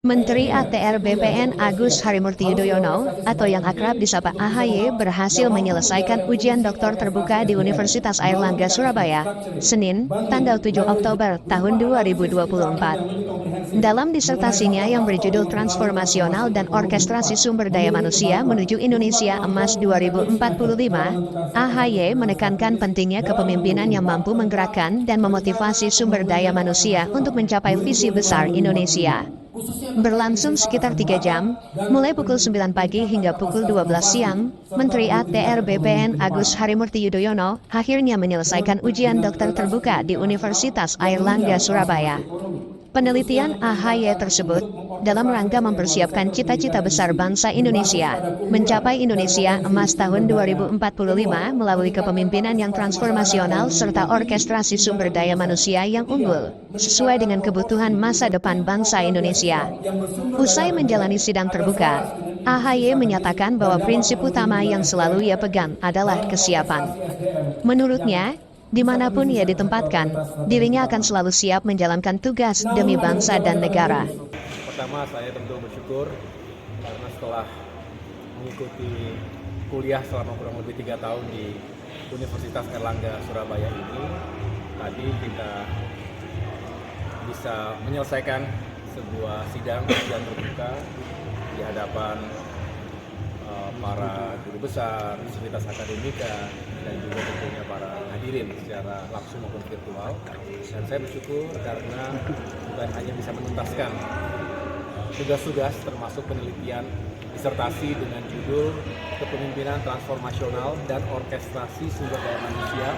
Menteri ATR BPN Agus Harimurti Yudhoyono, atau yang akrab disapa AHY, berhasil menyelesaikan ujian doktor terbuka di Universitas Airlangga Surabaya, Senin, tanggal 7 Oktober tahun 2024. Dalam disertasinya yang berjudul Transformasional dan Orkestrasi Sumber Daya Manusia menuju Indonesia Emas 2045, AHY menekankan pentingnya kepemimpinan yang mampu menggerakkan dan memotivasi sumber daya manusia untuk mencapai visi besar Indonesia. Berlangsung sekitar 3 jam, mulai pukul 9 pagi hingga pukul 12 siang, Menteri ATR BPN Agus Harimurti Yudhoyono akhirnya menyelesaikan ujian dokter terbuka di Universitas Airlangga Surabaya. Penelitian AHY tersebut dalam rangka mempersiapkan cita-cita besar bangsa Indonesia, mencapai Indonesia Emas tahun 2045 melalui kepemimpinan yang transformasional serta orkestrasi sumber daya manusia yang unggul, sesuai dengan kebutuhan masa depan bangsa Indonesia. Usai menjalani sidang terbuka, AHY menyatakan bahwa prinsip utama yang selalu ia pegang adalah kesiapan. Menurutnya, dimanapun ia ditempatkan, dirinya akan selalu siap menjalankan tugas demi bangsa dan negara. Pertama, saya tentu bersyukur karena setelah mengikuti kuliah selama kurang lebih 3 tahun di Universitas Airlangga Surabaya ini, tadi kita bisa menyelesaikan sebuah sidang terbuka di hadapan para guru besar, universitas akademika, dan juga tentunya para hadirin secara langsung maupun virtual. Dan saya bersyukur karena bukan hanya bisa menuntaskan tugas-tugas termasuk penelitian disertasi dengan judul Kepemimpinan Transformasional dan Orkestrasi Sumber Daya Manusia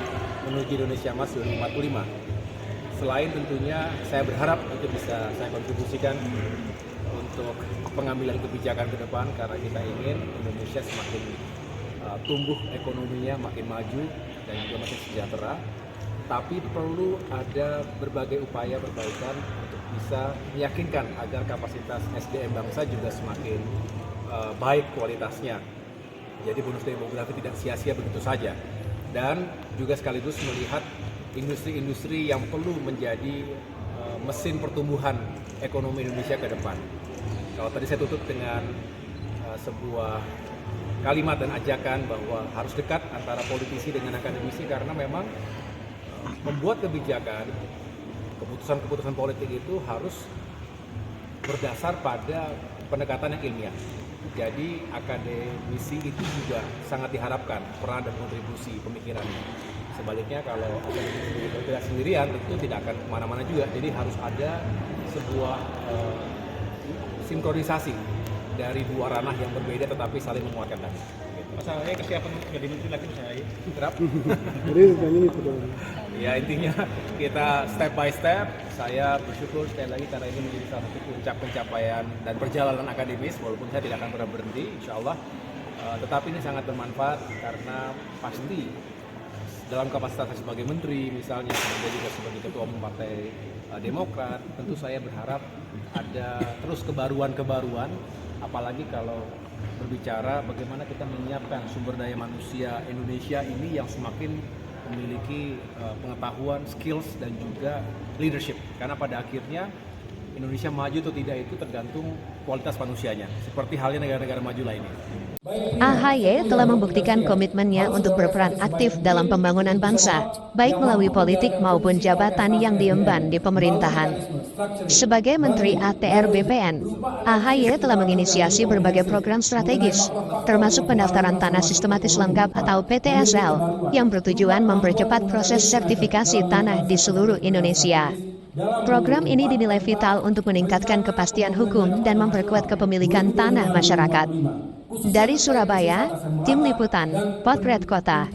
menuju Indonesia Emas 2045. Selain tentunya saya berharap itu bisa saya kontribusikan untuk pengambilan kebijakan ke depan karena kita ingin Indonesia semakin tumbuh ekonominya, makin maju dan juga makin sejahtera. Tapi perlu ada berbagai upaya perbaikan untuk bisa meyakinkan agar kapasitas SDM bangsa juga semakin baik kualitasnya. Jadi bonus demografi tidak sia-sia begitu saja. Dan juga sekaligus melihat industri-industri yang perlu menjadi mesin pertumbuhan ekonomi Indonesia ke depan. Kalau tadi saya tutup dengan sebuah kalimat dan ajakan bahwa harus dekat antara politisi dengan akademisi karena memang membuat kebijakan, keputusan-keputusan politik itu harus berdasar pada pendekatan yang ilmiah. Jadi akademisi itu juga sangat diharapkan peran dan kontribusi pemikirannya. Sebaliknya kalau akademisi bergerak sendirian tentu tidak akan kemana-mana juga. Jadi harus ada sebuah sinkronisasi dari dua ranah yang berbeda tetapi saling menguatkan tadi. Masalahnya kesiapan jadi menteri lagi saya. Kerap. Jadi ini Ya intinya kita step by step. Saya bersyukur sekali lagi karena ini menjadi salah satu puncak pencapaian dan perjalanan akademis walaupun saya tidak akan pernah berhenti insya Allah. Tetapi ini sangat bermanfaat karena pasti dalam kapasitas saya sebagai menteri misalnya, kemudian juga sebagai ketua umum partai Demokrat, tentu saya berharap ada terus kebaruan-kebaruan, apalagi kalau berbicara bagaimana kita menyiapkan sumber daya manusia Indonesia ini yang semakin memiliki pengetahuan, skills, dan juga leadership. Karena pada akhirnya Indonesia maju atau tidak itu tergantung kualitas manusianya, seperti halnya negara-negara maju lainnya. AHY telah membuktikan komitmennya untuk berperan aktif dalam pembangunan bangsa, baik melalui politik maupun jabatan yang diemban di pemerintahan. Sebagai Menteri ATR BPN, AHY telah menginisiasi berbagai program strategis, termasuk pendaftaran tanah sistematis lengkap atau PTSL, yang bertujuan mempercepat proses sertifikasi tanah di seluruh Indonesia. Program ini dinilai vital untuk meningkatkan kepastian hukum dan memperkuat kepemilikan tanah masyarakat. Dari Surabaya, Tim Liputan, Potret Kota.